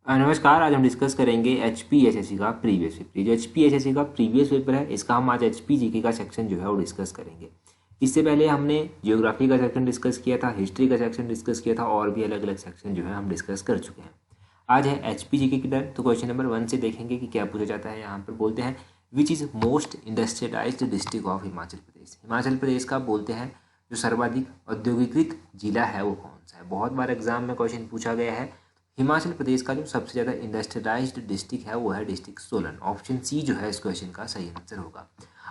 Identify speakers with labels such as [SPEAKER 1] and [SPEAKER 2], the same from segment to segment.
[SPEAKER 1] नमस्कार। आज हम डिस्कस करेंगे HPSSC का प्रीवियस पेपर। जो HPSSC का प्रीवियस पेपर है इसका हम आज HPGK का सेक्शन जो है वो डिस्कस करेंगे। इससे पहले हमने जियोग्राफी का सेक्शन डिस्कस किया था, हिस्ट्री का सेक्शन डिस्कस किया था और भी अलग अलग सेक्शन जो है हम डिस्कस कर चुके हैं। आज है HPGK की टर्न। तो क्वेश्चन नंबर 1 से देखेंगे कि क्या पूछा जाता है। यहाँ पर बोलते हैं which is most industrialised district of Himachal Pradesh. Himachal Pradesh का बोलते हैं जो सर्वाधिक औद्योगिकृत जिला है वो कौन सा है। बहुत बार एग्जाम में क्वेश्चन पूछा गया है। हिमाचल प्रदेश का जो सबसे ज़्यादा इंडस्ट्रियलाइज्ड डिस्ट्रिक्ट है वो है डिस्ट्रिक्ट सोलन। ऑप्शन सी जो है इस क्वेश्चन का सही आंसर होगा।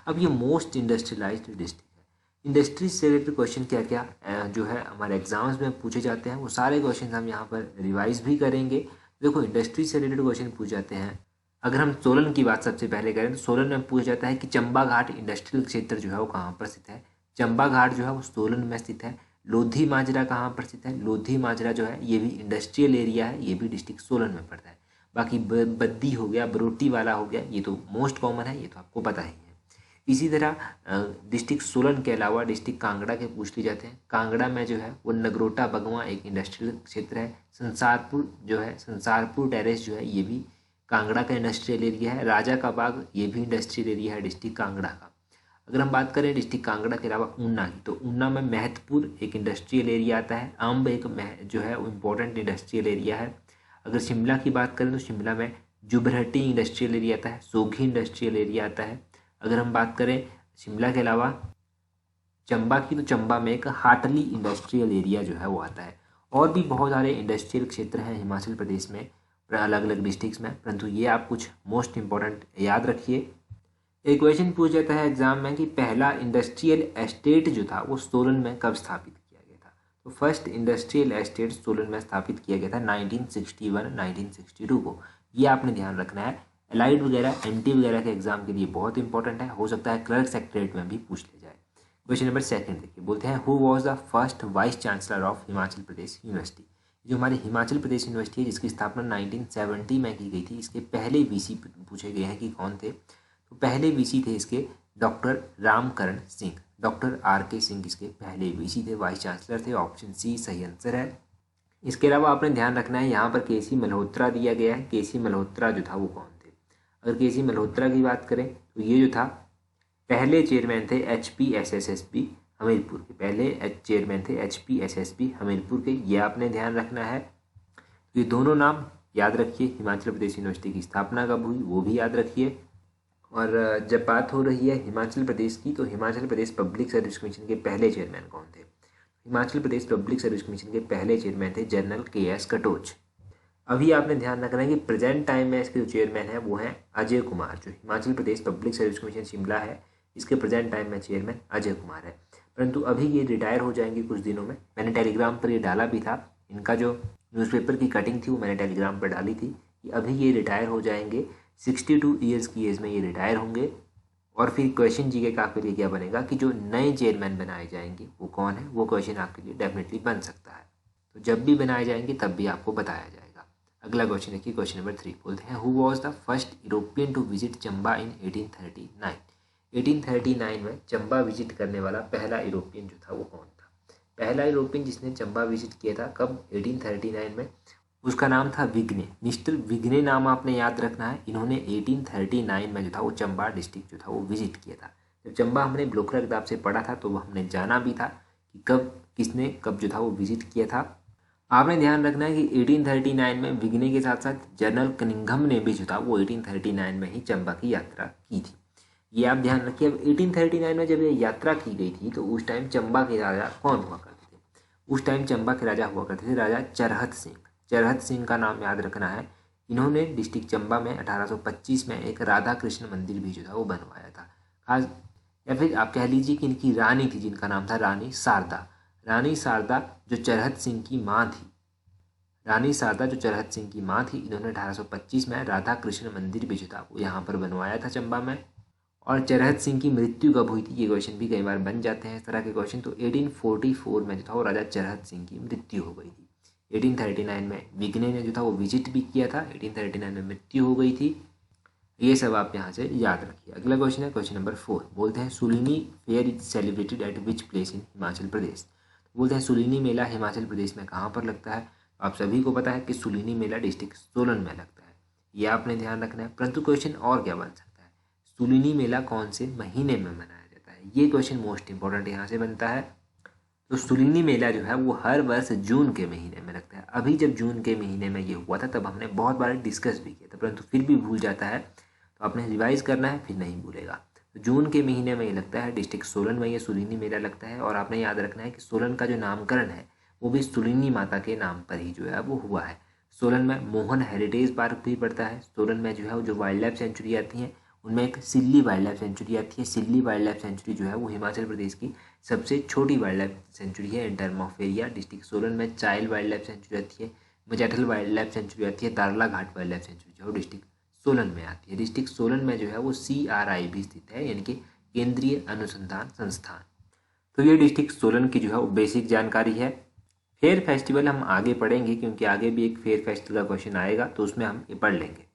[SPEAKER 1] अब ये मोस्ट इंडस्ट्रियलाइज्ड डिस्ट्रिक्ट है। इंडस्ट्री से रिलेटेड क्वेश्चन क्या क्या जो है हमारे एग्जाम्स में पूछे जाते हैं वो सारे क्वेश्चन हम यहाँ पर रिवाइज भी करेंगे। देखो, इंडस्ट्री से रिलेटेड क्वेश्चन पूछे जाते हैं। अगर हम सोलन की बात सबसे पहले करें तो सोलन में पूछा जाता है कि चंबा घाट इंडस्ट्रियल क्षेत्र जो है वो कहाँ पर स्थित है। चंबा घाट जो है वो सोलन में स्थित है। लोधी माजरा कहाँ पर स्थित है। लोधी माजरा जो है ये भी इंडस्ट्रियल एरिया है, ये भी डिस्ट्रिक्ट सोलन में पड़ता है। बाकी बद्दी हो गया, बरोटी वाला हो गया, ये तो मोस्ट कॉमन है, ये तो आपको पता ही है। इसी तरह डिस्ट्रिक्ट सोलन के अलावा डिस्ट्रिक्ट कांगड़ा के पूछ लिए जाते हैं। कांगड़ा में जो है वो नगरोटा बगवां एक इंडस्ट्रियल क्षेत्र है। संसारपुर जो है, संसारपुर टेरेस जो है ये भी कांगड़ा का इंडस्ट्रियल एरिया है। राजा का बाग ये भी इंडस्ट्रियल एरिया है डिस्ट्रिक्ट कांगड़ा का। अगर हम बात करें डिस्ट्रिक्ट कांगड़ा के अलावा ऊना की, तो ऊना में महतपुर एक इंडस्ट्रियल एरिया आता है। अम्ब एक जो है वो इम्पोर्टेंट इंडस्ट्रियल एरिया है। अगर शिमला की बात करें तो शिमला में जुबरहट्टी इंडस्ट्रियल एरिया आता है। सोघी इंडस्ट्रियल एरिया आता है। अगर हम बात करें शिमला के अलावा चंबा की, तो चंबा में एक हाटली इंडस्ट्रियल एरिया जो है वो आता है। और भी बहुत सारे इंडस्ट्रियल क्षेत्र हैं हिमाचल प्रदेश में अलग अलग डिस्ट्रिक्ट्स में, परंतु ये आप कुछ मोस्ट इंपॉर्टेंट याद रखिए। एक क्वेश्चन पूछ जाता है एग्जाम में कि पहला इंडस्ट्रियल एस्टेट जो था वो सोलन में कब स्थापित किया गया था। तो फर्स्ट इंडस्ट्रियल एस्टेट सोलन में स्थापित किया गया था 1961-1962 को। ये आपने ध्यान रखना है। एलाइड वगैरह, एनटी वगैरह के एग्जाम के लिए बहुत इंपॉर्टेंट है। हो सकता है क्लर्क सेक्रेटरीट में भी पूछ लिया जाए। क्वेश्चन नंबर 2 देखिए, बोलते हैं who was the first vice chancellor of Himachal Pradesh university. जो हमारी हिमाचल प्रदेश यूनिवर्सिटी है जिसकी स्थापना 1970 में की गई थी, इसके पहले वीसी पूछे गए हैं कि कौन थे। तो पहले वीसी थे इसके doctor Ramkaran Singh. Doctor RK Singh इसके पहले वीसी थे, वाइस चांसलर थे। ऑप्शन सी सही आंसर है। इसके अलावा आपने ध्यान रखना है यहाँ पर KC मल्होत्रा दिया गया है। KC मल्होत्रा जो था वो कौन थे। अगर KC मल्होत्रा की बात करें तो ये जो था पहले चेयरमैन थे HPSSSB हमीरपुर के। पहले चेयरमैन थे HPSSB हमीरपुर के, ये आपने ध्यान रखना है। तो ये दोनों नाम याद रखिए। हिमाचल प्रदेश यूनिवर्सिटी की स्थापना कब हुई वो भी याद रखिए। और जब बात हो रही है हिमाचल प्रदेश की, तो Himachal Pradesh public service commission के पहले चेयरमैन कौन थे। Himachal Pradesh public service commission के पहले चेयरमैन थे जनरल KS कटोच। अभी आपने ध्यान रखना है कि प्रेजेंट टाइम में इसके जो चेयरमैन है वो हैं अजय कुमार। जो Himachal Pradesh public service commission Shimla है, इसके प्रेजेंट टाइम में चेयरमैन अजय कुमार है। परंतु अभी ये रिटायर हो जाएंगे कुछ दिनों में। मैंने टेलीग्राम पर ये डाला भी था। इनका जो न्यूज़पेपर की कटिंग थी वो मैंने टेलीग्राम पर डाली थी कि अभी ये रिटायर हो जाएंगे। 62 ईयर्स की एज में ये रिटायर होंगे। और फिर क्वेश्चन जीके का आपके लिए क्या बनेगा कि जो नए चेयरमैन बनाए जाएंगे वो कौन है, वो क्वेश्चन आपके लिए डेफिनेटली बन सकता है। तो जब भी बनाए जाएंगे तब भी आपको बताया जाएगा। अगला क्वेश्चन देखिए, क्वेश्चन नंबर 3 बोलते हैं who was the first European to visit Chamba in 1839। 1839 में चंबा विजिट करने वाला पहला यूरोपियन जो था वो कौन था। पहला यूरोपियन जिसने चंबा विजिट किया था कब, 1839 में, उसका नाम था विग्ने। मिस्टर विग्ने नाम आपने याद रखना है। इन्होंने 1839 में जो था वो चंबा डिस्ट्रिक्ट जो था वो विजिट किया था। जब चंबा हमने ब्लोकरा किताब से पढ़ा था तो वो हमने जाना भी था कि कब किसने कब जो था वो विजिट किया था। आपने ध्यान रखना है कि 1839 में विग्ने के साथ साथ जनरल कनिंघम ने भी जो था वो 1839 में ही चंबा की यात्रा की थी। ये आप ध्यान रखिए। अब 1839 में जब ये यात्रा की गई थी तो उस टाइम चंबा के राजा कौन हुआ करते थे। उस टाइम चंबा के राजा हुआ करते थे राजा चरहत सिंह। चरहत सिंह का नाम याद रखना है। इन्होंने डिस्ट्रिक्ट चंबा में 1825 में एक राधा कृष्ण मंदिर भी जो था वो बनवाया था। खास या फिर आप कह लीजिए कि इनकी रानी थी जिनका नाम था रानी शारदा। रानी शारदा जो चरहत सिंह की माँ थी, रानी शारदा जो चरहत सिंह की माँ थी, इन्होंने 1825 में राधा कृष्ण मंदिर भी जो था वो यहाँ पर बनवाया था चंबा में। और चरहत सिंह की मृत्यु कब हुई थी, ये क्वेश्चन भी कई बार बन जाते हैं इस तरह के क्वेश्चन। तो 1844 में जो था वो राजा चरहत सिंह की मृत्यु हो गई थी। 1839 में विग्ने ने जो था वो विजिट भी किया था। 1839 में मृत्यु हो गई थी। ये सब आप यहाँ से याद रखिए। अगला क्वेश्चन है क्वेश्चन नंबर 4, बोलते हैं Sulini fair is celebrated at which place in Himachal Pradesh. बोलते हैं सुलीनी मेला हिमाचल प्रदेश में कहाँ पर लगता है। आप सभी को पता है कि सुलीनी मेला डिस्ट्रिक्ट सोलन में लगता है, ये आपने ध्यान रखना है। परंतु क्वेश्चन और क्या बन सकता है, सुलीनी मेला कौन से महीने में मनाया जाता है, ये क्वेश्चन मोस्ट इंपॉर्टेंट यहाँ से बनता है। तो सुलीनी मेला जो है वो हर वर्ष जून के महीने में लगता है। अभी जब जून के महीने में ये हुआ था तब हमने बहुत बार डिस्कस भी किया था, परंतु फिर भी भूल जाता है तो आपने रिवाइज करना है, फिर नहीं भूलेगा। तो जून के महीने में ये लगता है, डिस्ट्रिक्ट सोलन में ये सुलीनी मेला लगता है। और आपने याद रखना है कि सोलन का जो नामकरण है वो भी सुलीनी माता के नाम पर ही जो है वो हुआ है। सोलन में मोहन हेरिटेज पार्क भी पड़ता है। सोलन में जो है जो वाइल्ड लाइफ सेंचुरी आती है उनमें एक सिल्ली वाइल्ड लाइफ सेंचुरी आती है। सिल्ली वाइल्ड लाइफ सेंचुरी जो है वो हिमाचल प्रदेश की सबसे छोटी वाइल्ड लाइफ सेंचुरी है in term of area. District Solan में चाइल वाइल्ड लाइफ सेंचुरी आती है, मजैठल वाइल्ड लाइफ सेंचुरी आती है, दारला घाट वाइल्ड लाइफ सेंचुरी जो है वो डिस्ट्रिक्ट सोलन में आती है। डिस्ट्रिक्ट सोलन में जो है वो CRI भी स्थित है, यानी कि केंद्रीय अनुसंधान संस्थान। तो ये डिस्ट्रिक्ट सोलन की जो है वो बेसिक जानकारी है। फेयर फेस्टिवल हम आगे पढ़ेंगे, क्योंकि आगे भी एक फेयर फेस्टिवल का क्वेश्चन आएगा तो उसमें हम ये पढ़ लेंगे।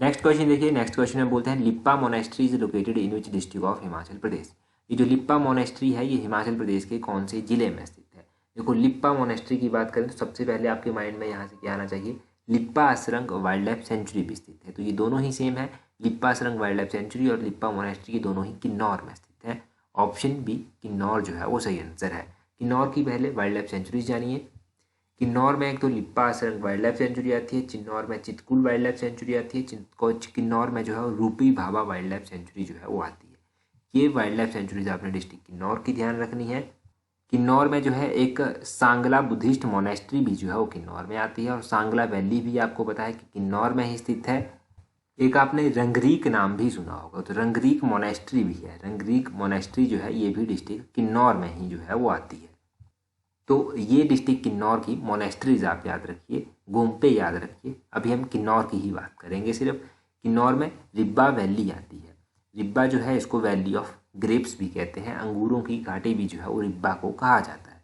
[SPEAKER 1] नेक्स्ट क्वेश्चन देखिए, नेक्स्ट क्वेश्चन में बोलते हैं Lippa monastery is located in which district of Himachal Pradesh. ये जो लिप्पा मोनेस्ट्री है ये हिमाचल प्रदेश के कौन से जिले में स्थित है। देखो लिप्पा मोनेस्ट्री की बात करें तो सबसे पहले आपके माइंड में यहाँ से क्या आना चाहिए, लिप्पा असरंग वाइल्ड लाइफ सेंचुरी भी स्थित है। तो ये दोनों ही सेम है, लिप्पा असरंग वाइल्ड लाइफ सेंचुरी और लिप्पा मोनेस्ट्री दोनों ही किन्नौर में स्थित है। ऑप्शन बी किन्नौर जो है वो सही आंसर है। किन्नौर की पहले वाइल्ड लाइफ सेंचुरीज जानिए। किन्नौर में एक तो लिप्पा असरंग वाइल्ड लाइफ सेंचुरी आती है, चिन्नौर में चितकुल वाइल्ड लाइफ सेंचुरी आती है, किन्नौर में जो है रूपी भाभा वाइल्ड लाइफ सेंचुरी जो है वो आती है। ये वाइल्ड लाइफ सेंचुरीज आपने डिस्ट्रिक्ट किन्नौर की ध्यान रखनी है। किन्नौर में जो है एक सांगला बुद्धिस्ट मोनेस्ट्री भी जो है वो किन्नौर में आती है, और सांगला वैली भी आपको पता है कि किन्नौर में ही स्थित है। एक आपने रंगरीक नाम भी सुना होगा, तो रंगरीक मोनेस्ट्री भी है। रंगरीक मोनेस्ट्री जो है ये भी डिस्ट्रिक्ट किन्नौर में ही जो है वो आती है। तो ये डिस्ट्रिक्ट किन्नौर की मोनेस्ट्रीज आप याद रखिए, गोम्पे याद रखिए। अभी हम किन्नौर की ही बात करेंगे सिर्फ। किन्नौर में रिब्बा वैली आती है। रिब्बा जो है इसको वैली ऑफ ग्रेप्स भी कहते हैं, अंगूरों की घाटी भी जो है वो रिब्बा को कहा जाता है,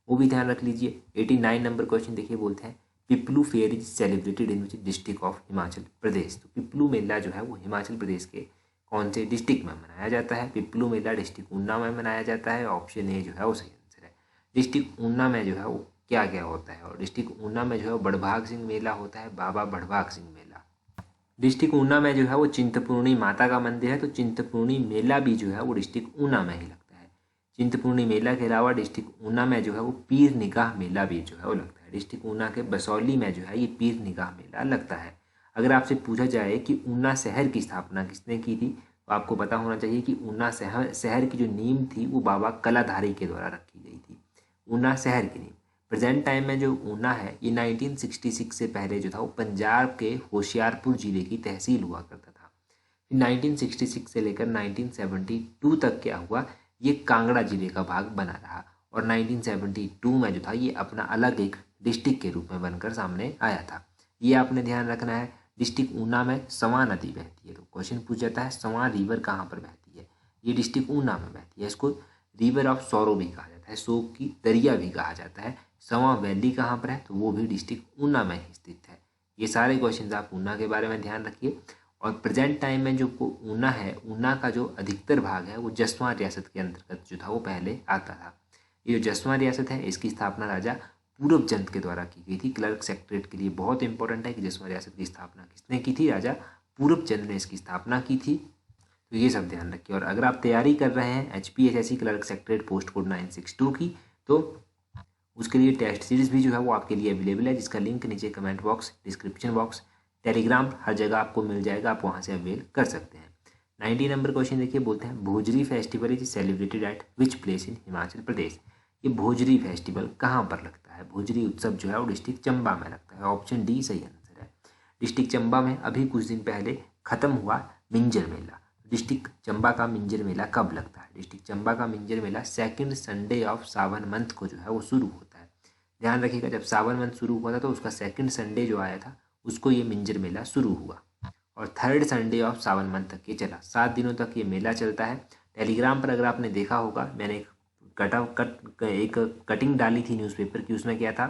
[SPEAKER 1] वो भी ध्यान रख लीजिए। 89 नंबर क्वेश्चन देखिए, बोलते हैं Piplu fair is celebrated in which district of Himachal Pradesh. तो पिपलू मेला जो है वो हिमाचल प्रदेश के कौन से डिस्ट्रिक्ट में मनाया जाता है। पिपलू मेला डिस्ट्रिक्ट ऊना में मनाया जाता है। ऑप्शन ए जो है वो सही आंसर है। डिस्ट्रिक्ट ऊना में जो है वो क्या क्या होता है, और डिस्ट्रिक्ट ऊना में जो है बड़भाग सिंह मेला होता है, बाबा बड़भाग सिंह मेला। डिस्ट्रिक्ट ऊना में जो है वो चिंतपूर्णी माता का मंदिर है, तो चिंतपूर्णी मेला भी जो है वो डिस्ट्रिक्ट ऊना में ही लगता है। चिंतपूर्णी मेला के अलावा डिस्ट्रिक्ट ऊना में जो है वो पीर निगाह मेला भी जो है वो लगता है। डिस्ट्रिक्ट ऊना के बसौली में जो है ये पीर निगाह मेला लगता है। अगर आपसे पूछा जाए कि ऊना शहर की स्थापना किसने की थी, तो आपको पता होना चाहिए कि ऊना शहर की जो नींव थी वो बाबा कलाधारी के द्वारा रखी गई थी। ऊना शहर की नींव। प्रेजेंट टाइम में जो ऊना है ये 1966 से पहले जो था वो पंजाब के होशियारपुर जिले की तहसील हुआ करता था। फिर 1966 से लेकर 1972 तक क्या हुआ, ये कांगड़ा जिले का भाग बना रहा, और 1972 में जो था ये अपना अलग एक डिस्ट्रिक्ट के रूप में बनकर सामने आया था। ये आपने ध्यान रखना है। डिस्ट्रिक्ट ऊना में सवां नदी बहती है, तो क्वेश्चन पूछ जाता है सवां रिवर कहाँ पर बहती है। ये डिस्ट्रिक्ट ऊना में बहती है। इसको रिवर ऑफ सौरो भी कहा जाता है, शोक की दरिया भी कहा जाता है। सवां वैली कहाँ पर है, तो वो भी डिस्ट्रिक्ट ऊना में ही स्थित है। ये सारे क्वेश्चन आप ऊना के बारे में ध्यान रखिए। और प्रेजेंट टाइम में जो ऊना है, ऊना का जो अधिकतर भाग है वो जसवां रियासत के अंतर्गत जो था वो पहले आता था। ये जो जसवां रियासत है इसकी स्थापना राजा पूरबचंद के द्वारा की गई थी। क्लर्क सेक्रेटरी के लिए बहुत इंपॉर्टेंट है कि जसवां रियासत की स्थापना किसने की थी, राजा पूरबचंद ने इसकी स्थापना की थी। तो ये सब ध्यान रखिए। और अगर आप तैयारी कर रहे हैं HPSSC clerk secretary post code 962 की, तो उसके लिए टेस्ट सीरीज भी जो है वो आपके लिए अवेलेबल है, जिसका लिंक नीचे comment box, description box, Telegram, हर जगह आपको मिल जाएगा, आप वहाँ से अवेल कर सकते हैं। 90 नंबर क्वेश्चन देखिए, बोलते हैं Bhojri festival is celebrated at which place in Himachal Pradesh. ये भोजरी फेस्टिवल कहाँ पर लगता है। भोजरी उत्सव जो है वो डिस्ट्रिक्ट चंबा में लगता है। ऑप्शन डी सही आंसर है। डिस्ट्रिक्ट चंबा में अभी कुछ दिन पहले खत्म हुआ मिंजर मेला। डिस्ट्रिक्ट चंबा का मिंजर मेला कब लगता है। डिस्ट्रिक्ट चंबा का मिंजर मेला second Sunday of Sawan month को जो है वो शुरू होता है। ध्यान रखिएगा, जब सावन मंथ शुरू हुआ था तो उसका सेकंड संडे जो आया था उसको ये मिंजर मेला शुरू हुआ, और third Sunday of Sawan month तक ये चला। 7 दिनों तक ये मेला चलता है। टेलीग्राम पर अगर आपने देखा होगा, मैंने एक कटिंग डाली थी न्यूज़पेपर की, उसमें क्या था,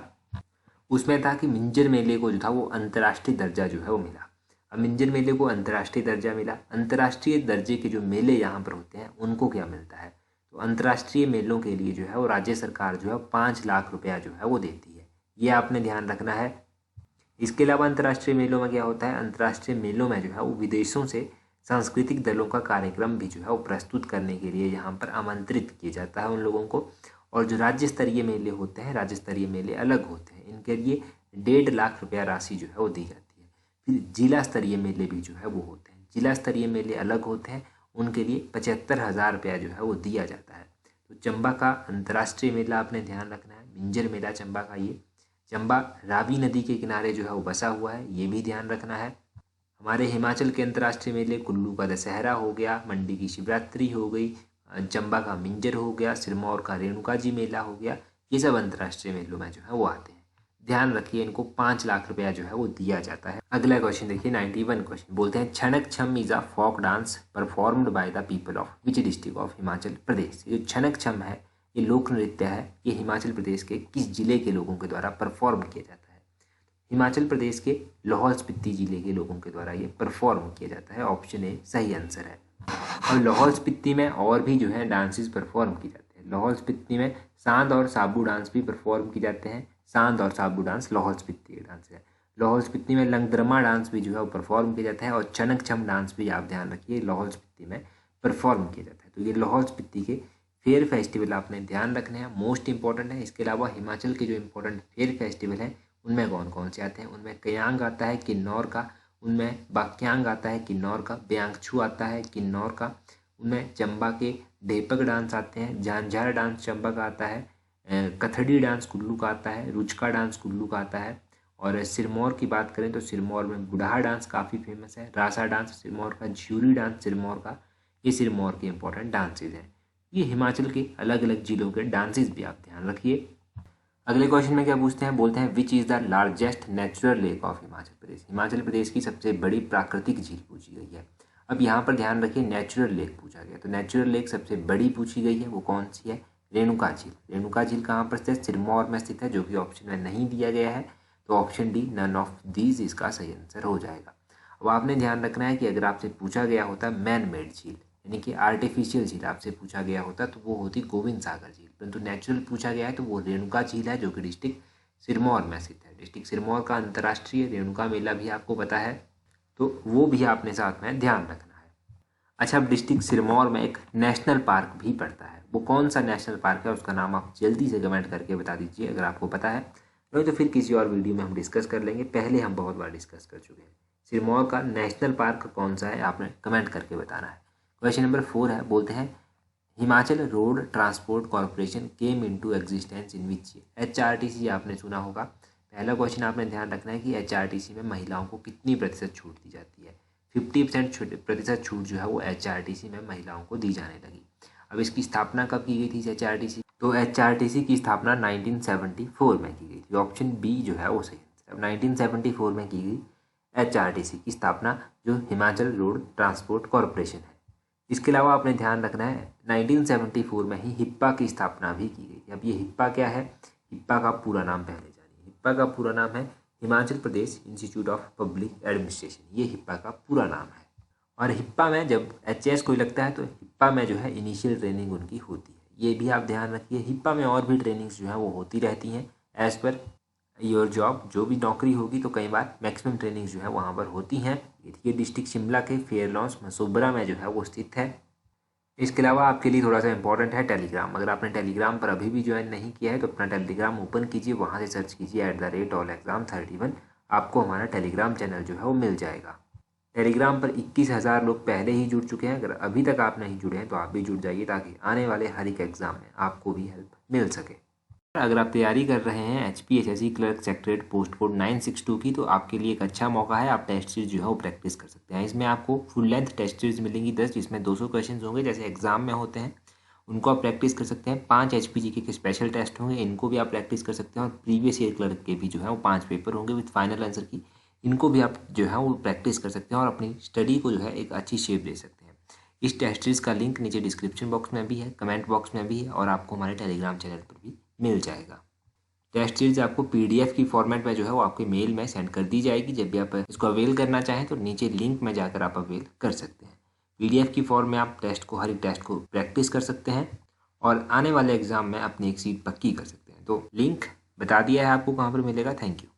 [SPEAKER 1] उसमें था कि मिंजर मेले को जो था वो अंतर्राष्ट्रीय दर्जा जो है वो मिला। अब मिंजर मेले को अंतर्राष्ट्रीय दर्जा मिला। अंतर्राष्ट्रीय दर्जे के जो मेले यहाँ पर होते हैं उनको क्या मिलता है, तो अंतर्राष्ट्रीय मेलों के लिए जो है वो राज्य सरकार जो है 5 लाख रुपया जो है वो देती है। ये आपने ध्यान रखना है। इसके अलावा अंतर्राष्ट्रीय मेलों में क्या होता है, अंतर्राष्ट्रीय मेलों में जो है वो विदेशों से सांस्कृतिक दलों का कार्यक्रम भी जो है वो प्रस्तुत करने के लिए यहाँ पर आमंत्रित किया जाता है उन लोगों को। और जो राज्य स्तरीय मेले होते हैं, राज्य स्तरीय मेले अलग होते हैं, इनके लिए 1.5 लाख रुपया राशि जो है वो दी जाती है। फिर जिला स्तरीय मेले भी जो है वो होते हैं, जिला स्तरीय मेले अलग होते हैं, उनके लिए 75,000 रुपया जो है वो दिया जाता है। तो चंबा का अंतर्राष्ट्रीय मेला आपने ध्यान रखना है, मिंजर मेला चंबा का, ये चंबा रावी नदी के किनारे जो है वो बसा हुआ है, ये भी ध्यान रखना है। हमारे हिमाचल के अंतर्राष्ट्रीय मेले कुल्लू का दशहरा हो गया, मंडी की शिवरात्रि हो गई, चंबा का मिंजर हो गया, सिरमौर का रेणुका जी मेला हो गया, ये सब अंतर्राष्ट्रीय मेलों में जो है वो आते हैं। ध्यान रखिए, इनको 5 लाख रुपया जो है वो दिया जाता है। अगला क्वेश्चन देखिए 91 क्वेश्चन, बोलते हैं Chhanak Chham is a folk dance performed by the people of which district of Himachal Pradesh. ये जो छनक छम है ये लोक नृत्य है, ये हिमाचल प्रदेश के किस जिले के लोगों के द्वारा परफॉर्म किया जाता है। हिमाचल प्रदेश के लाहौल स्पीति जिले के लोगों के द्वारा ये परफॉर्म किया जाता है, ऑप्शन ए सही आंसर है। और लाहौल स्पीति में और भी जो है डांसेस परफॉर्म किए जाते हैं। लाहौल स्पीति में सांद और साबू डांस भी परफॉर्म किए जाते हैं। सांद और साबू डांस लाहौल स्पीति के डांस है। लाहौल स्पीति में लंगदरमा डांस भी जो है वो परफॉर्म किया जाता है, और चनक छम डांस भी आप ध्यान रखिए लाहौल स्पीति में परफॉर्म किया जाता है। तो ये लाहौल स्पीति के फेयर फेस्टिवल आपने ध्यान रखने हैं, मोस्ट इंपॉर्टेंट है। इसके अलावा हिमाचल के जो इंपॉर्टेंट फेयर फेस्टिवल हैं उनमें कौन कौन से आते हैं, उनमें कयांग आता है किन्नौर का, उनमें बाक्यांग आता है किन्नौर का, ब्यांगछू आता है किन्नौर का, उनमें चंबा के ढेपक डांस आते हैं, झांझार डांस चंबा का आता है, कथड़ी डांस कुल्लू का आता है, रुचका डांस कुल्लू का आता है। और सिरमौर की बात करें तो सिरमौर में बुढ़ा डांस काफ़ी फेमस है, रासा डांस सिरमौर का, झियूरी डांस सिरमौर का, ये सिरमौर के इंपॉर्टेंट डांसेज हैं। ये हिमाचल के अलग अलग जिलों के डांसेज भी आप ध्यान रखिए। अगले क्वेश्चन में क्या पूछते हैं, बोलते हैं which is the largest natural lake of Himachal Pradesh. Himachal Pradesh की सबसे बड़ी प्राकृतिक झील पूछी गई है। अब यहाँ पर ध्यान रखिए, नेचुरल लेक पूछा गया, तो नेचुरल लेक सबसे बड़ी पूछी गई है, वो कौन सी है, रेणुका झील। रेणुका झील कहाँ पर स्थित है, सिरमौर में स्थित है, जो कि ऑप्शन में नहीं दिया गया है, तो option D none of these इसका सही आंसर हो जाएगा। अब आपने ध्यान रखना है कि अगर आपसे पूछा गया होता मैन मेड झील यानी कि आर्टिफिशियल झील आपसे पूछा गया होता तो वो होती गोविंद सागर झील, परंतु नेचुरल पूछा गया है तो वो रेणुका झील है, जो कि डिस्ट्रिक्ट सिरमौर में स्थित है। डिस्ट्रिक्ट सिरमौर का अंतर्राष्ट्रीय रेणुका मेला भी आपको पता है, तो वो भी आपने साथ में ध्यान रखना है। अच्छा, अब डिस्ट्रिक्ट सिरमौर में एक नेशनल पार्क भी पड़ता है, वो कौन सा नेशनल पार्क है उसका नाम आप जल्दी से कमेंट करके बता दीजिए अगर आपको पता है, नहीं तो फिर किसी और वीडियो में हम डिस्कस कर लेंगे। पहले हम बहुत बार डिस्कस कर चुके हैं। सिरमौर का नेशनल पार्क कौन सा है आपने कमेंट करके बताना है। क्वेश्चन नंबर 4 है, बोलते हैं Himachal road transport corporation came into existence in which year. HRTC आपने सुना होगा। पहला क्वेश्चन आपने ध्यान रखना है कि एचआरटीसी में महिलाओं को कितनी प्रतिशत छूट दी जाती है। 50% प्रतिशत छूट जो है वो एचआरटीसी में महिलाओं को दी जाने लगी। अब इसकी स्थापना कब की गई थी एचआरटीसी, तो एचआरटीसी की स्थापना 1974 में की गई थी, ऑप्शन बी जो है वो सही है। अब 1974 में की गई एचआरटीसी की स्थापना, जो हिमाचल रोड ट्रांसपोर्ट कॉर्पोरेशन है। इसके अलावा आपने ध्यान रखना है 1974 में ही हिप्पा की स्थापना भी की गई थी। अब ये हिप्पा क्या है, हिप्पा का पूरा नाम पहले जानिए। हिप्पा का पूरा नाम है Himachal Pradesh institute of public administration, ये हिप्पा का पूरा नाम है। और हिप्पा में जब एचएस कोई लगता है तो हिप्पा में जो है इनिशियल ट्रेनिंग उनकी होती है, ये भी आप ध्यान रखिए। हिप्पा में और भी ट्रेनिंग्स जो है वो होती रहती हैं एज़ पर योर जॉब, जो भी नौकरी होगी तो कई बार मैक्सिमम ट्रेनिंग्स जो है वहाँ पर होती हैं। ये डिस्ट्रिक्ट शिमला के फेयर लॉन्स मसूबरा में जो है वो स्थित है। इसके अलावा आपके लिए थोड़ा सा इंपॉर्टेंट है टेलीग्राम। अगर आपने टेलीग्राम पर अभी भी ज्वाइन नहीं किया है तो अपना टेलीग्राम ओपन कीजिए, वहाँ से सर्च कीजिए @allexam31, आपको हमारा टेलीग्राम चैनल जो है वो मिल जाएगा। टेलीग्राम पर 21,000 लोग पहले ही जुड़ चुके हैं। अगर अभी तक आप नहीं जुड़े हैं तो आप भी जुड़ जाइए, ताकि आने वाले हर एक एग्ज़ाम में आपको भी हेल्प मिल सके। अगर आप तैयारी कर रहे हैं HPSSC clerk secretariat post code 962 की, तो आपके लिए एक अच्छा मौका है, आप टेस्ट सीरीज जो है वो प्रैक्टिस कर सकते हैं। इसमें आपको फुल लेंथ टेस्ट सीरीज मिलेंगी 10, जिसमें 200 क्वेश्चन होंगे जैसे एग्जाम में होते हैं, उनको आप प्रैक्टिस कर सकते हैं। 5 HPGK के स्पेशल टेस्ट होंगे, इनको भी आप प्रैक्टिस कर सकते हैं। और प्रीवियस ईयर क्लर्क के भी जो है वो 5 पेपर होंगे विद फाइनल आंसर की, इनको भी आप जो है वो प्रैक्टिस कर सकते हैं और अपनी स्टडी को जो है एक अच्छी शेप दे सकते हैं। इस टेस्ट सीरीज का लिंक नीचे डिस्क्रिप्शन बॉक्स में भी है, कमेंट बॉक्स में भी है, और आपको हमारे टेलीग्राम चैनल पर भी मिल जाएगा। टेस्ट सीरीज आपको PDF की फॉर्मेट में जो है वो आपके मेल में सेंड कर दी जाएगी। जब भी आप इसको अवेल करना चाहें तो नीचे लिंक में जाकर आप अवेल कर सकते हैं। PDF की फॉर्म में आप हर एक टेस्ट को प्रैक्टिस कर सकते हैं और आने वाले एग्जाम में अपनी एक सीट पक्की कर सकते हैं। तो लिंक बता दिया है आपको कहाँ पर मिलेगा। Thank you.